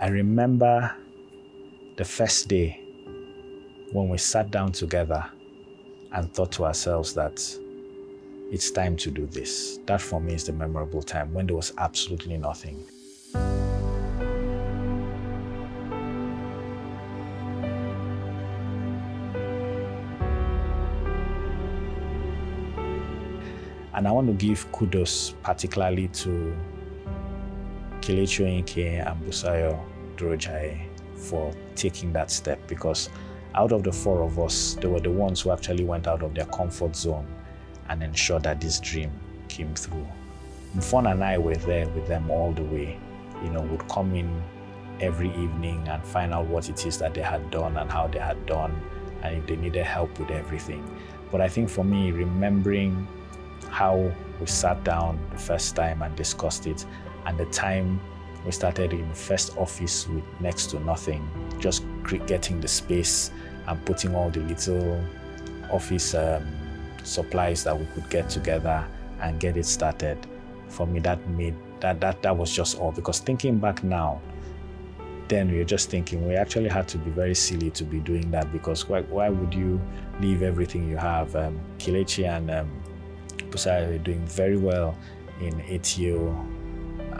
I remember the first day when we sat down together and thought to ourselves that it's time to do this. That for me is the memorable time when there was absolutely nothing. And I want to give kudos particularly to Kelechi Oyinke and Busayo Durojai for taking that step, because out of the four of us, they were the ones who actually went out of their comfort zone and ensured that this dream came through. Mfon and I were there with them all the way. Would come in every evening and find out what it is that they had done and how they had done, and if they needed help with everything. But I think for me, remembering how we sat down the first time and discussed it, and the time we started in the first office with next to nothing, just getting the space and putting all the little office supplies that we could get together and get it started. For me, that was just all. Because thinking back now, then we were just thinking we actually had to be very silly to be doing that, because why would you leave everything you have? Kelechi and Busayo were doing very well in ATO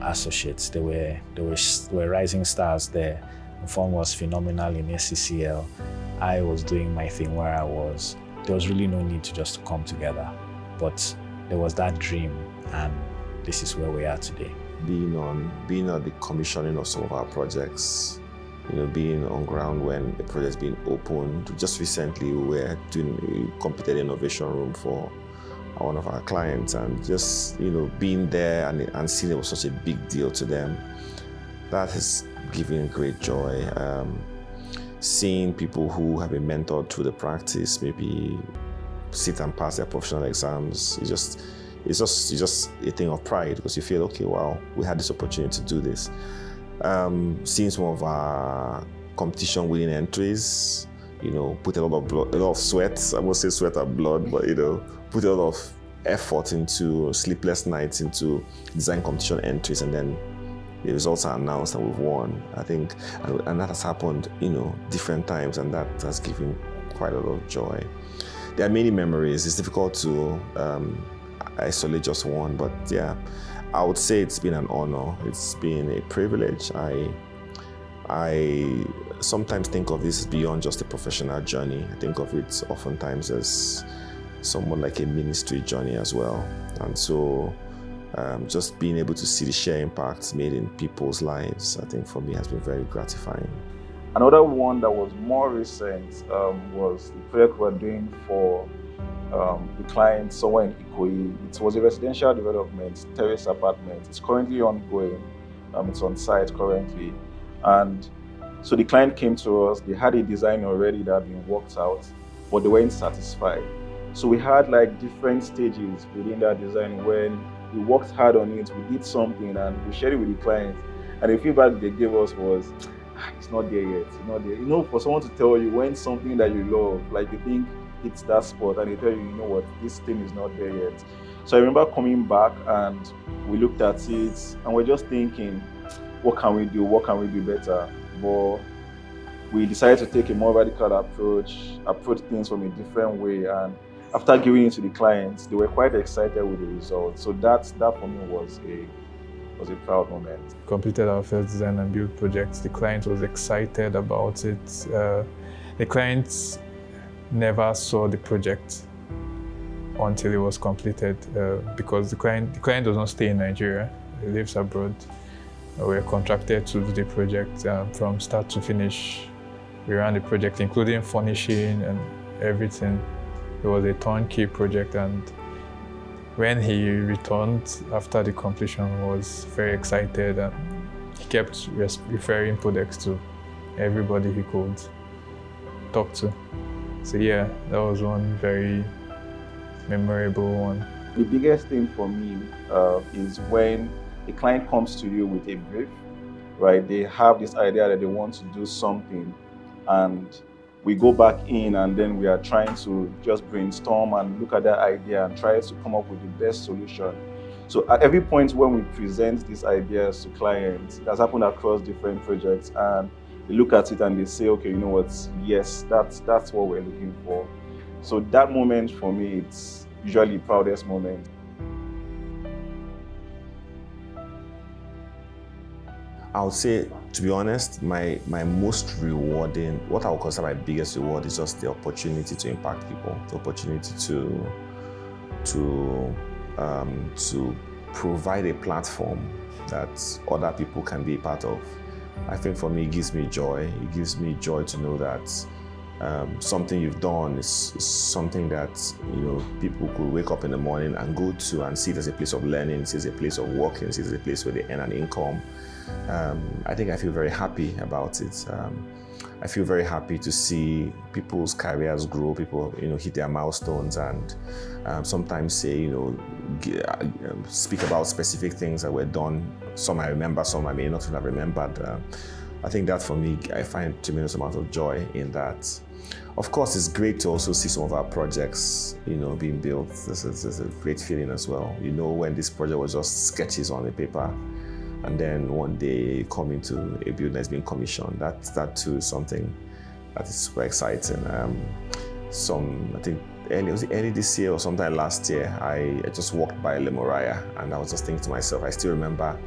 Associates. They were rising stars there. Mfon was phenomenal in SCCL. I was doing my thing where I was. There was really no need to just come together. But there was that dream, and this is where we are today. Being on the commissioning of some of our projects, being on ground when the project's being opened. Just recently, we completed innovation room for one of our clients, and just being there and seeing it was such a big deal to them, that has given great joy. Seeing people who have been mentored through the practice maybe sit and pass their professional exams, it's just a thing of pride, because you feel, okay, wow, we had this opportunity to do this. Seeing some of our competition winning entries, put a lot of sweat. I won't say sweat and blood, but put a lot of effort into sleepless nights into design competition entries, and then the results are announced and we've won. I think, and that has happened, different times, and that has given quite a lot of joy. There are many memories. It's difficult to isolate just one, but yeah, I would say it's been an honor. It's been a privilege. I sometimes think of this as beyond just a professional journey. I think of it oftentimes as somewhat like a ministry journey as well. And so just being able to see the sheer impacts made in people's lives, I think for me has been very gratifying. Another one that was more recent was the project we're doing for the client somewhere in Ikoyi. It was a residential development, terrace apartment. It's currently ongoing. It's on site currently. And so the client came to us. They had a design already that had been worked out, but they weren't satisfied. So we had different stages within that design. When we worked hard on it, we did something and we shared it with the client. And the feedback they gave us was, it's not there yet, it's not there. For someone to tell you when something that you love, you think it's that spot, and they tell you, what, this thing is not there yet. So I remember coming back and we looked at it and we're just thinking, what can we do? What can we do better? But we decided to take a more radical approach things from a different way. And after giving it to the clients, they were quite excited with the results. So that for me was a proud moment. Completed our first design and build project. The client was excited about it. The client never saw the project until it was completed, because the client does not stay in Nigeria. He lives abroad. We were contracted to do the project from start to finish. We ran the project, including furnishing and everything. It was a turnkey project, and when he returned after the completion, he was very excited, and he kept referring Podex to everybody he could talk to. So yeah, that was one very memorable one. The biggest thing for me is when a client comes to you with a brief, right? They have this idea that they want to do something, and we go back in and then we are trying to just brainstorm and look at that idea and try to come up with the best solution. So at every point when we present these ideas to clients, it has happened across different projects, and they look at it and they say, okay, you know what, yes, that's what we're looking for. So that moment for me, it's usually the proudest moment. I would say, to be honest, my most rewarding, what I would consider my biggest reward is just the opportunity to impact people, the opportunity to provide a platform that other people can be a part of. I think for me, it gives me joy. It gives me joy to know that something you've done is something that people could wake up in the morning and go to and see it as a place of learning, see it as a place of working, see it as a place where they earn an income. I think I feel very happy about it. I feel very happy to see people's careers grow, people hit their milestones, and sometimes say, speak about specific things that were done. Some I remember, some I may not have remembered. I think that for me, I find a tremendous amount of joy in that. Of course, it's great to also see some of our projects, being built. This is a great feeling as well. When this project was just sketches on the paper, and then one day come into a building that's been commissioned. That too is something that is super exciting. I think early this year or sometime last year, I just walked by Lemoraya, and I was just thinking to myself, I still remember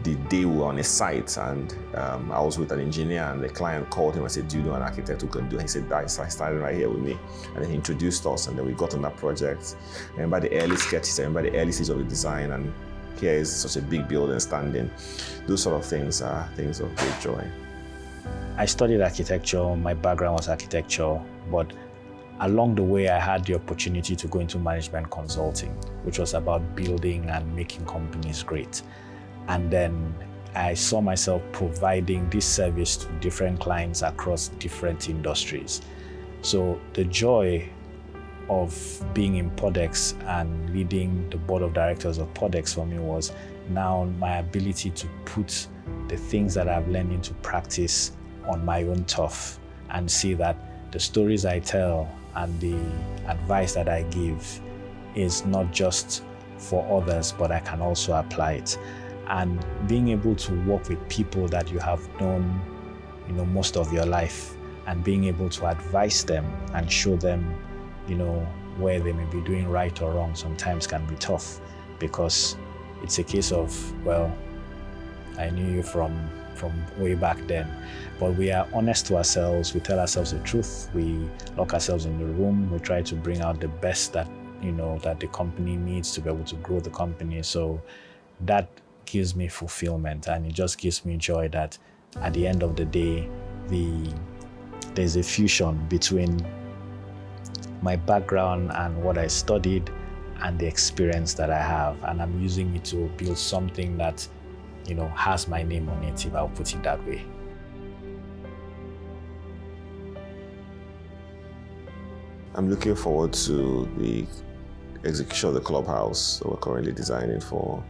the day we were on a site, and I was with an engineer, and the client called him and said, do you know an architect who can do it? He said, I started right here with me. And then he introduced us, and then we got on that project. I remember the early sketches, I remember the early stage of the design, and here is such a big building standing. Those sort of things are things of great joy. I studied architecture, my background was architecture, but along the way I had the opportunity to go into management consulting, which was about building and making companies great. And then I saw myself providing this service to different clients across different industries. So the joy of being in Podex and leading the board of directors of Podex for me was now my ability to put the things that I've learned into practice on my own turf, and see that the stories I tell and the advice that I give is not just for others, but I can also apply it. And being able to work with people that you have known, most of your life, and being able to advise them and show them, where they may be doing right or wrong sometimes can be tough, because it's a case of, well, I knew you from way back then. But we are honest to ourselves, we tell ourselves the truth, we lock ourselves in the room, we try to bring out the best that, that the company needs to be able to grow the company. So that gives me fulfillment, and it just gives me joy that at the end of the day, there's a fusion between my background and what I studied and the experience that I have, and I'm using it to build something that has my name on it, if I'll put it that way. I'm looking forward to the execution of the clubhouse that we're currently designing for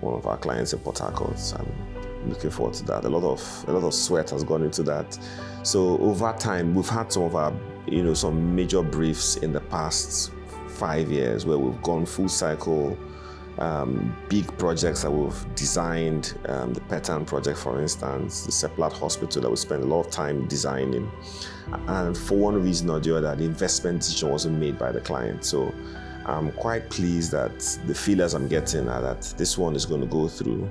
one of our clients in Port Harcourt. I'm looking forward to that. A lot of sweat has gone into that. So over time, we've had some of our, some major briefs in the past 5 years where we've gone full cycle, big projects that we've designed, the Petan project, for instance, the Seplat Hospital that we spent a lot of time designing. And for one reason or the other, the investment decision wasn't made by the client. So I'm quite pleased that the feelers I'm getting are that this one is going to go through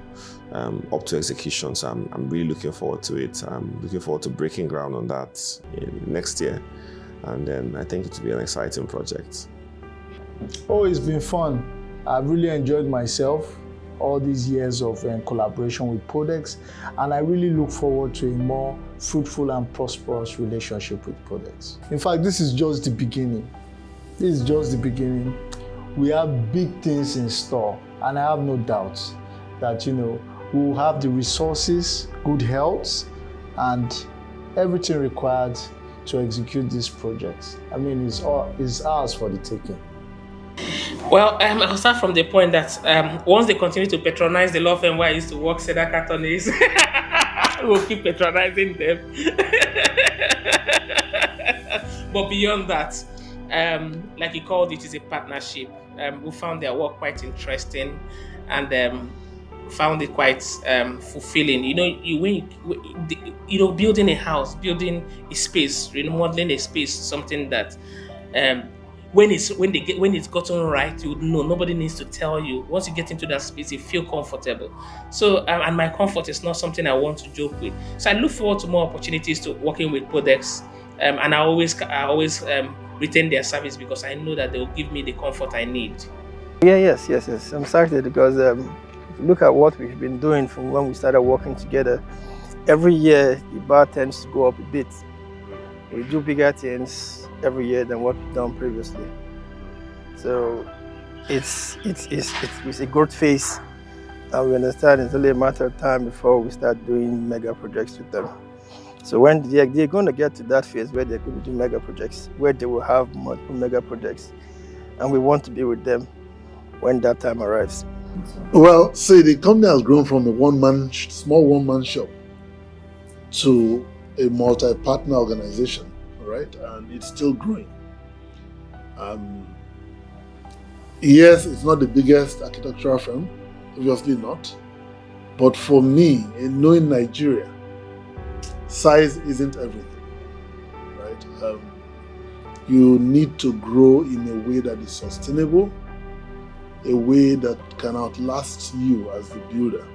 up to execution. So I'm really looking forward to it. I'm looking forward to breaking ground on that next year. And then I think it will be an exciting project. Oh, it's been fun. I've really enjoyed myself all these years of collaboration with Podex, and I really look forward to a more fruitful and prosperous relationship with Podex. In fact, this is just the beginning. This is just the beginning. We have big things in store, and I have no doubts that we will have the resources, good health, and everything required to execute this project. I mean, it's ours for the taking. Well, I'll start from the point that once they continue to patronize the law firm where I used to work, Sedak attorneys, we'll keep patronizing them. But beyond that, like you called it, is a partnership. who found their work quite interesting and found it quite fulfilling. Building a house, building a space, remodeling a space, something that when it's gotten right, you know nobody needs to tell you. Once you get into that space, you feel comfortable. So and my comfort is not something I want to joke with. So I look forward to more opportunities to working with Podex, and I always retain their service because I know that they will give me the comfort I need. Yes. I'm excited because if you look at what we've been doing from when we started working together, every year the bar tends to go up a bit. We do bigger things every year than what we've done previously. So it's a growth phase, and we understand it's only a matter of time before we start doing mega projects with them. So when they're going to get to that phase where they're going to do mega projects, where they will have multiple mega projects, and we want to be with them when that time arrives. Well, see, the company has grown from a small one-man shop to a multi-partner organization, right? And it's still growing. Yes, it's not the biggest architectural firm, obviously not. But for me, in knowing Nigeria, size isn't everything, right? You need to grow in a way that is sustainable, a way that can outlast you as the builder,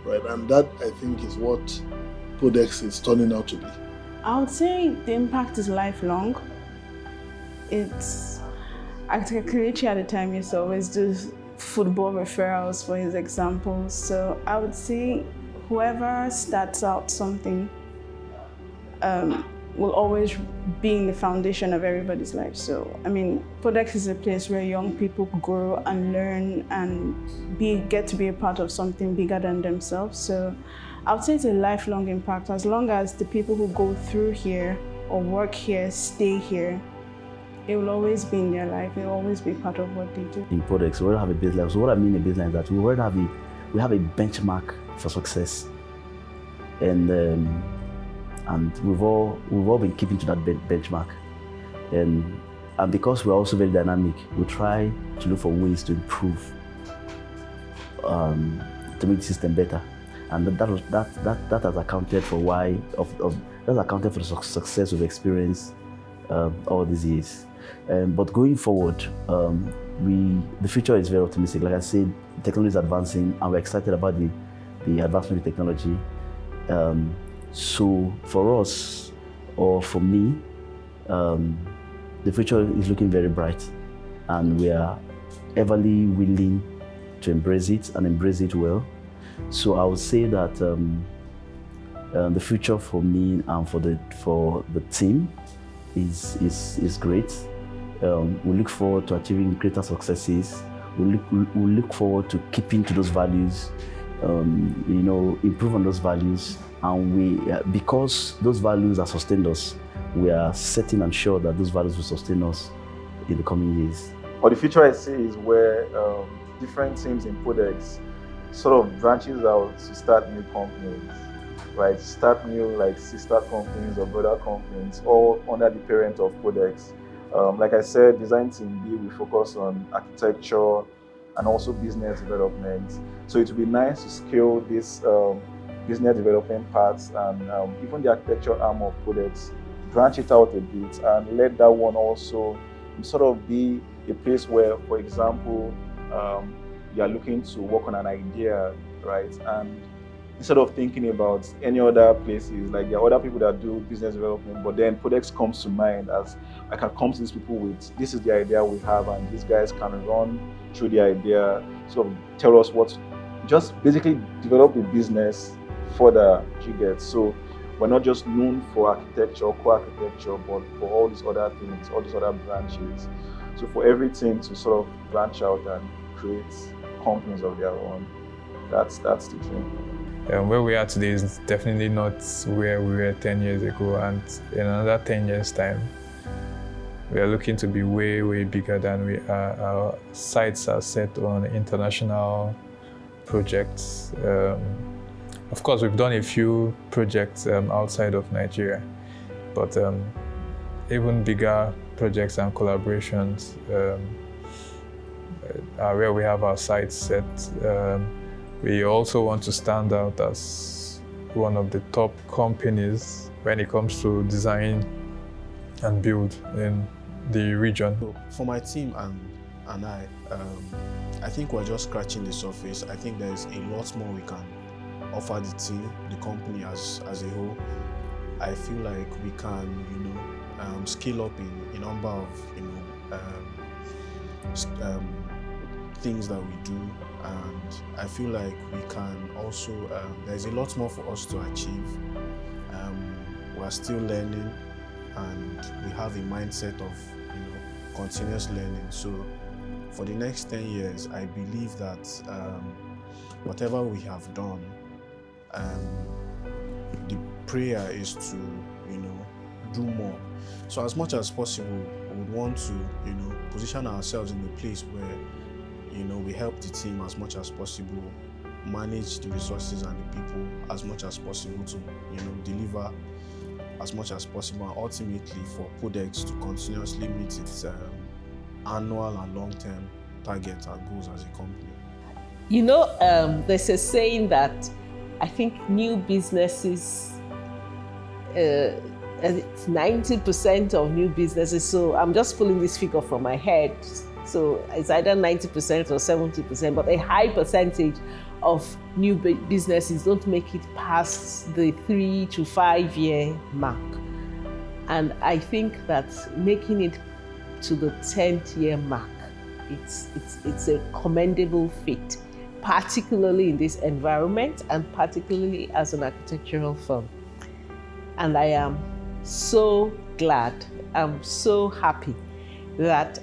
right? And that, I think, is what Podex is turning out to be. I would say the impact is lifelong. Kelechi at the time used to always do football referrals for his examples. So I would say whoever starts out something will always be in the foundation of everybody's life. So, I mean, Podex is a place where young people grow and learn and get to be a part of something bigger than themselves. So I would say it's a lifelong impact. As long as the people who go through here or work here stay here, it will always be in their life. It will always be part of what they do. In Podex, we already have a baseline. So what I mean in baseline is that we already have a benchmark for success, and we've all been keeping to that benchmark, and because we're also very dynamic, we try to look for ways to improve, to make the system better, and that has accounted for that's accounted for the success we've experienced all these years. But going forward, the future is very optimistic. Like I said, technology is advancing, and we're excited about the advancement of technology. So for us, or for me, the future is looking very bright, and we are everly willing to embrace it and embrace it well. So I would say that the future for me and for the team is great. We look forward to achieving greater successes. We look forward to keeping to those values, improve on those values, and because those values have sustained us, we are certain and sure that those values will sustain us in the coming years. But the future I see is where different teams in Podex sort of branches out to start new companies, right? Start new like sister companies or brother companies, all under the parent of Podex. Like I said, design team B, we focus on architecture and also business development. So it would be nice to scale this business development parts and even the architecture arm of Podex, branch it out a bit and let that one also sort of be a place where, for example, you are looking to work on an idea, right? And instead of thinking about any other places, like there are other people that do business development, but then Podex comes to mind as I can come to these people with, this is the idea we have, and these guys can run through the idea, sort of tell us just basically develop a business further, you get. So we're not just known for architecture or co-architecture, but for all these other things, all these other branches. So for everything to sort of branch out and create companies of their own, that's the dream. Where we are today is definitely not where we were 10 years ago, and in another 10 years' time, we are looking to be way, way bigger than we are. Our sights are set on international projects. Of course, we've done a few projects outside of Nigeria, but even bigger projects and collaborations where we have our sights set. We also want to stand out as one of the top companies when it comes to design and build in the region. For my team and I think we're just scratching the surface. I think there's a lot more we can offer the team, the company as a whole. I feel like we can, scale up in a number of, things that we do, and I feel like we can also, there's a lot more for us to achieve. We're still learning, and we have a mindset of, continuous learning. So for the next 10 years, I believe that whatever we have done, the prayer is to, do more. So as much as possible, we would want to, position ourselves in a place where, we help the team as much as possible, manage the resources and the people as much as possible to, deliver as much as possible, and ultimately for Podex to continuously meet its annual and long-term targets and goals as a company. There's a saying that I think new businesses, it's 90% of new businesses, so I'm just pulling this figure from my head, so it's either 90% or 70%, but a high percentage of new businesses don't make it past the 3 to 5 year mark. And I think that making it to the 10th year mark, it's a commendable feat, particularly in this environment and particularly as an architectural firm. And I am so glad, I'm so happy that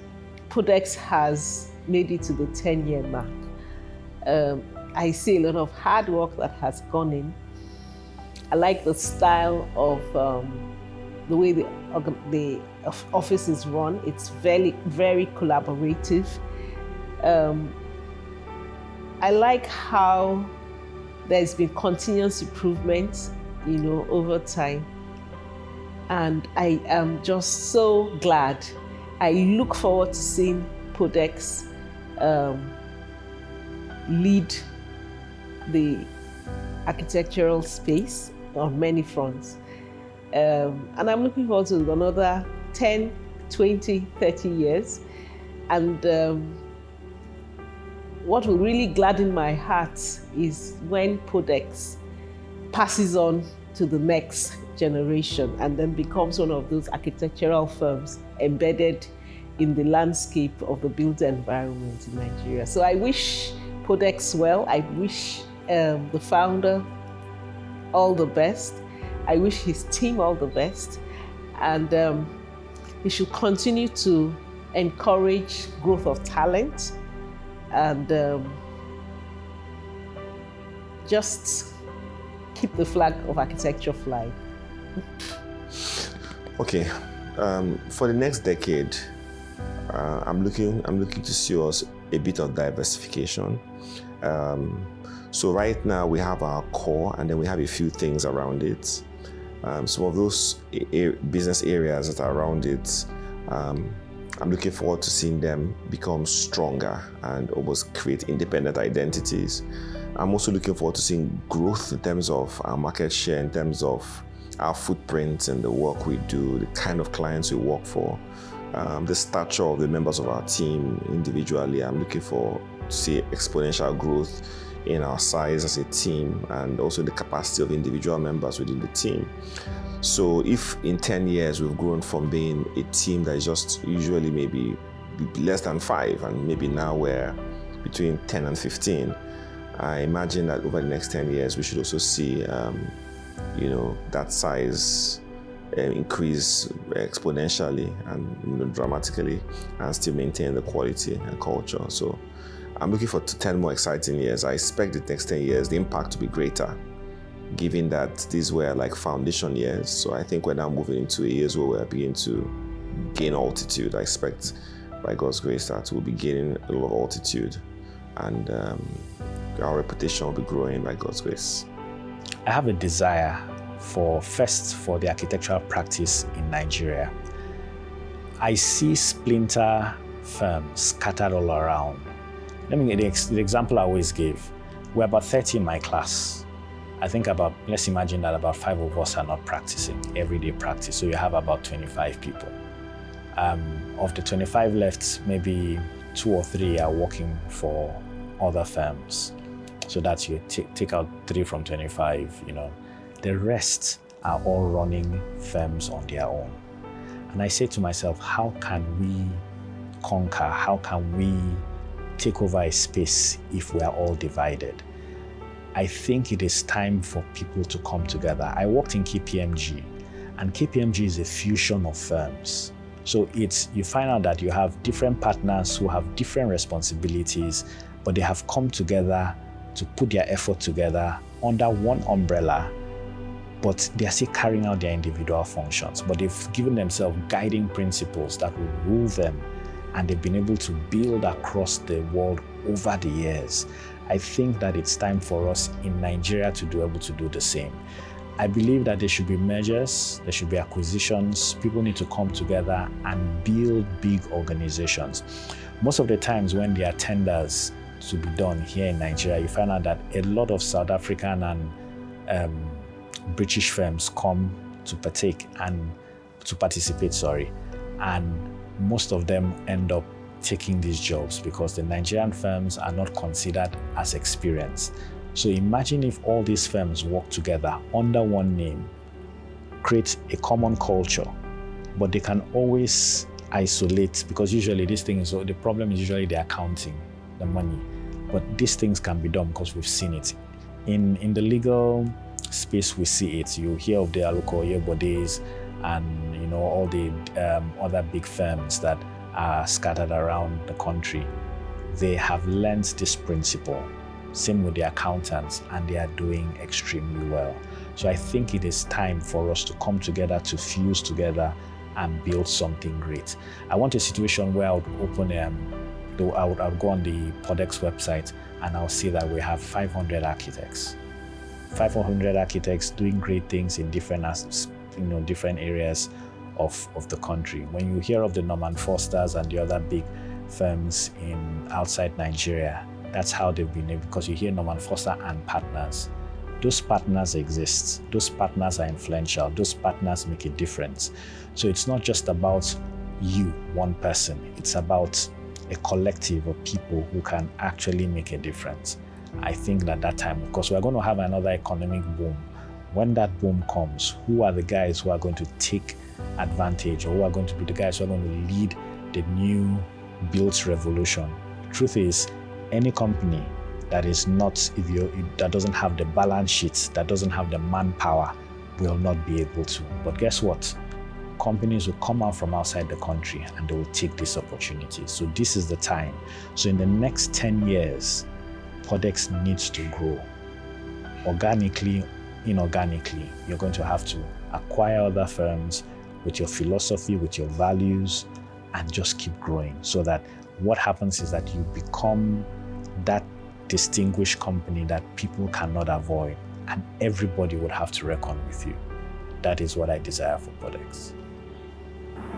Podex has made it to the 10-year mark. I see a lot of hard work that has gone in. I like the style of the way the office is run. It's very, very collaborative. I like how there's been continuous improvement, over time. And I am just so glad. I look forward to seeing Podex lead the architectural space on many fronts. And I'm looking forward to another 10, 20, 30 years. And what will really gladden my heart is when Podex passes on to the next generation and then becomes one of those architectural firms embedded in the landscape of the built environment in Nigeria. So I wish Podex well. I wish the founder all the best. I wish his team all the best. And he should continue to encourage growth of talent and just keep the flag of architecture flying. Okay, for the next decade, I'm looking to see us a bit of diversification. So right now we have our core, and then we have a few things around it. Some of those business areas that are around it, I'm looking forward to seeing them become stronger and almost create independent identities. I'm also looking forward to seeing growth in terms of our market share, in terms of our footprint and the work we do, the kind of clients we work for, the stature of the members of our team individually. I'm looking for to see exponential growth in our size as a team and also the capacity of individual members within the team. So if in 10 years we've grown from being a team that is just usually maybe less than 5 and maybe now we're between 10 and 15, I imagine that over the next 10 years we should also see that size increase exponentially and dramatically and still maintain the quality and culture. So I'm looking for 10 more exciting years. I expect the next 10 years, the impact to be greater, given that these were like foundation years. So I think we're now moving into years where we're beginning to gain altitude. I expect, by God's grace, that we'll be gaining a lot of altitude and our reputation will be growing by God's grace. I have a desire for the architectural practice in Nigeria. I see splinter firms scattered all around, let me get the example I always give. We're about 30 in my class. I think let's imagine that about 5 of us are not practicing, everyday practice. So you have about 25 people. Of the 25 left, maybe 2 or 3 are working for other firms. So that's you take out 3 from 25, The rest are all running firms on their own. And I say to myself, how can we conquer? How can we take over a space if we are all divided? I think it is time for people to come together. I worked in KPMG, and KPMG is a fusion of firms. So you find out that you have different partners who have different responsibilities, but they have come together to put their effort together under one umbrella, but they are still carrying out their individual functions. But they've given themselves guiding principles that will rule them, and they've been able to build across the world over the years. I think that it's time for us in Nigeria to be able to do the same. I believe that there should be mergers, there should be acquisitions. People need to come together and build big organizations. Most of the times when there are tenders to be done here in Nigeria, you find out that a lot of South African and British firms come to participate, and most of them end up taking these jobs because the Nigerian firms are not considered as experienced. So imagine if all these firms work together under one name, create a common culture, but they can always isolate, because usually these things, the problem is usually the accounting, the money. But these things can be done because we've seen it. In the legal space, we see it. You hear of the Alukoye bodies and all the other big firms that are scattered around the country. They have learned this principle. Same with the accountants, and they are doing extremely well. So I think it is time for us to come together, to fuse together and build something great. I want a situation where I would open I would go on the Podex website and I'll see that we have 500 architects. 500 architects doing great things in different areas of the country. When you hear of the Norman Fosters and the other big firms outside Nigeria, that's how they've been able, because you hear Norman Foster and partners. Those partners exist. Those partners are influential. Those partners make a difference. So it's not just about you, one person. It's about a collective of people who can actually make a difference. I think that time, because we're going to have another economic boom. When that boom comes, who are the guys who are going to take advantage, or who are going to be the guys who are going to lead the new built revolution? The truth is, any company that is not, that doesn't have the balance sheets, that doesn't have the manpower, will not be able to. But guess what? Companies will come out from outside the country and they will take this opportunity. So this is the time. So in the next 10 years, Podex needs to grow. Organically, inorganically, you're going to have to acquire other firms with your philosophy, with your values, and just keep growing, so that what happens is that you become that distinguished company that people cannot avoid, and everybody would have to reckon with you. That is what I desire for Podex.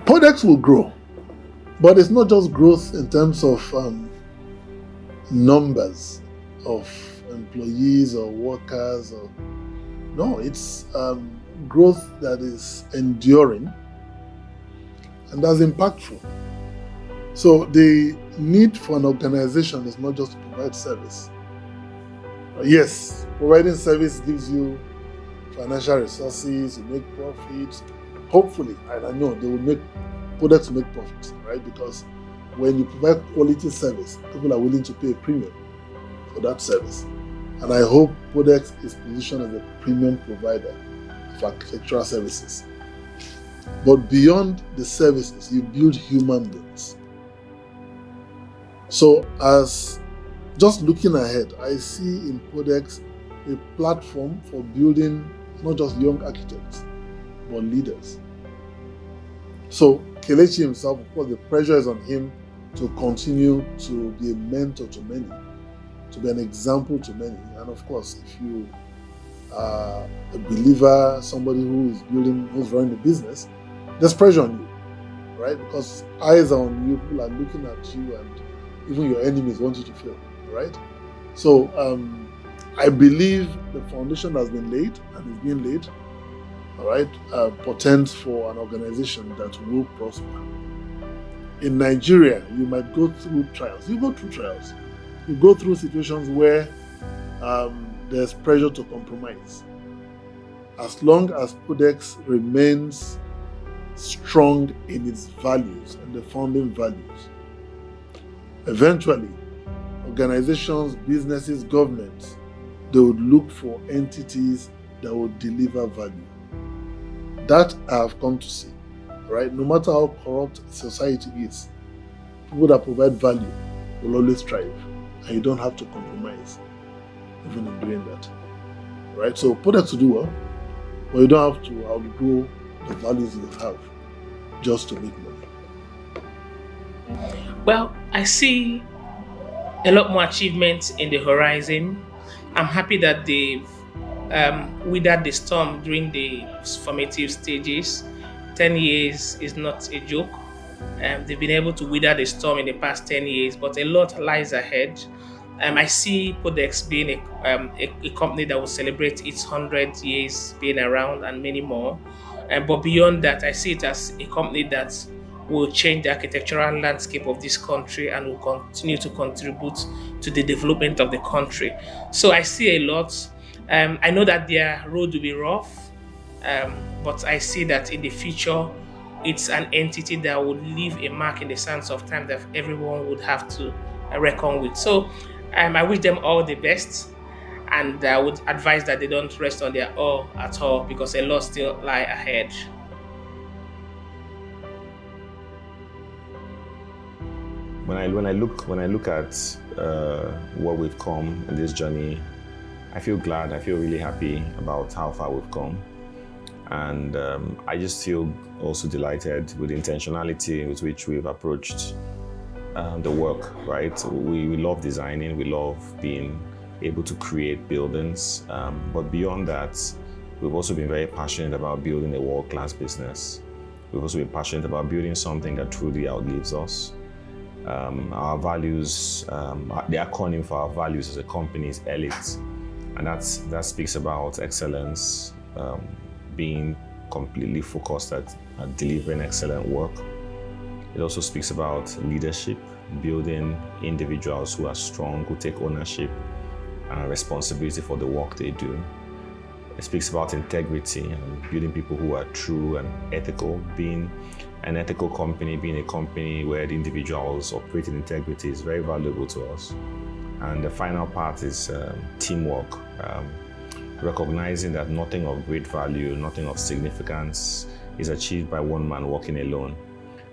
Podex will grow, but it's not just growth in terms of numbers of employees or workers. No, it's growth that is enduring and that's impactful. So the need for an organization is not just to provide service. Yes, providing service gives you financial resources, you make profits. Hopefully, and I know they will make Podex to make profits, right? Because when you provide quality service, people are willing to pay a premium for that service. And I hope Podex is positioned as a premium provider of architectural services. But beyond the services, you build human beings. So as just looking ahead, I see in Podex a platform for building not just young architects, but leaders. So Kelechi himself, of course, the pressure is on him to continue to be a mentor to many, to be an example to many. And of course, if you are a believer, somebody who is who's running the business, there's pressure on you, right? Because eyes are on you, people are looking at you, and even your enemies want you to fail, right? So I believe the foundation has been laid and is being laid, all right, portends for an organization that will prosper. In Nigeria, you might go through trials. You go through trials. You go through situations where there's pressure to compromise. As long as Podex remains strong in its values and the founding values, eventually, organizations, businesses, governments, they would look for entities that would deliver value. That I have come to see, right? No matter how corrupt society is, people that provide value will always thrive, and you don't have to compromise even in doing that, right? So Podex to do well, but you don't have to outgrow the values you have just to make money. Well, I see a lot more achievements in the horizon. I'm happy that they've weathered the storm during the formative stages. 10 years is not a joke. They've been able to weather the storm in the past 10 years, but a lot lies ahead. I see Podex being a company that will celebrate its 100 years being around and many more. But beyond that, I see it as a company that will change the architectural landscape of this country and will continue to contribute to the development of the country. So I see a lot. I know that their road will be rough, but I see that in the future, it's an entity that would leave a mark in the sands of time that everyone would have to reckon with. So I wish them all the best, and I would advise that they don't rest on their oar at all, because a lot still lie ahead. When I look at what we've come in this journey, I feel glad. I feel really happy about how far we've come, and I just feel also delighted with the intentionality with which we've approached the work. Right, we love designing. We love being able to create buildings, but beyond that, we've also been very passionate about building a world-class business. We've also been passionate about building something that truly outlives us. Our values, the acronym for our values as a company is ELITE, and that speaks about excellence, being completely focused at delivering excellent work. It also speaks about leadership, building individuals who are strong, who take ownership and responsibility for the work they do. It speaks about integrity and building people who are true and ethical. Being an ethical company, being a company where the individuals operate in integrity is very valuable to us. And the final part is teamwork, recognizing that nothing of great value, nothing of significance is achieved by one man working alone.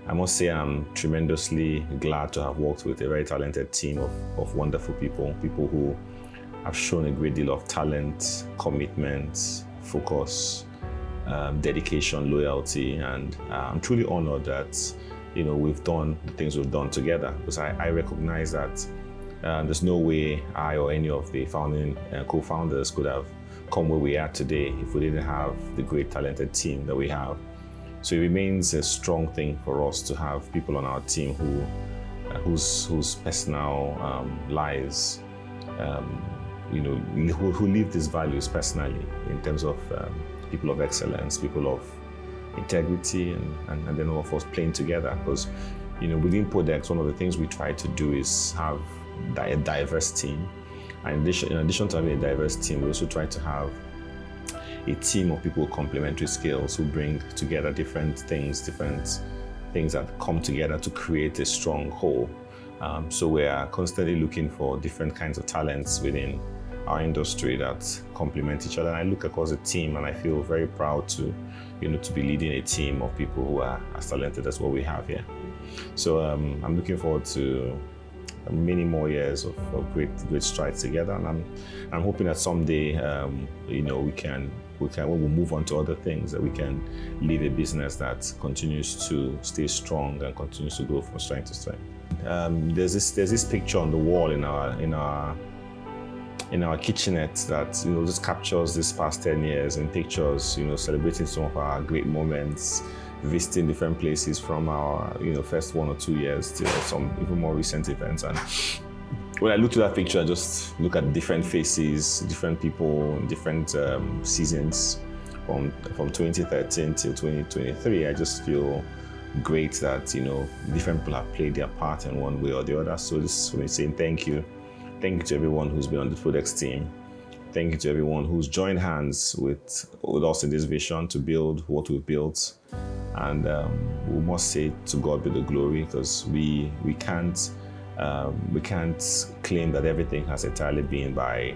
I must say I'm tremendously glad to have worked with a very talented team of wonderful people who have shown a great deal of talent, commitment, focus, dedication, loyalty, and I'm truly honored that we've done the things we've done together, because I recognize that there's no way I or any of the founding co-founders could have come where we are today if we didn't have the great talented team that we have. So it remains a strong thing for us to have people on our team whose personal lives, who live these values personally in terms of people of excellence, people of integrity, and then all of us playing together. Because within Podex, one of the things we try to do is have a diverse team. And in addition to having a diverse team, we also try to have a team of people with complementary skills who bring together different things that come together to create a strong whole. So we are constantly looking for different kinds of talents within our industry that complement each other. And I look across the team and I feel very proud to be leading a team of people who are as talented as what we have here. So I'm looking forward to many more years of great strides together, and I'm hoping that someday when we move on to other things, that we can lead a business that continues to stay strong and continues to go from strength to strength. There's this picture on the wall in our kitchenette that just captures this past 10 years in pictures, celebrating some of our great moments, visiting different places from our first 1 or 2 years to some even more recent events. And when I look to that picture, I just look at different faces, different people, different seasons from 2013 till 2023. I just feel great that different people have played their part in one way or the other. So this is saying thank you to everyone who's been on the Podex team. Thank you to everyone who's joined hands with us in this vision to build what we've built. And we must say to God be the glory, because we can't claim that everything has entirely been by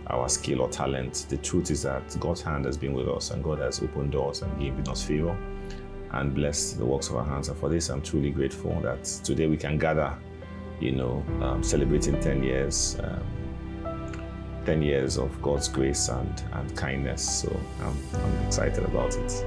our skill or talent. The truth is that God's hand has been with us, and God has opened doors and given us favor and blessed the works of our hands. And for this, I'm truly grateful that today we can gather, celebrating 10 years. 10 years of God's grace and kindness. So I'm excited about it.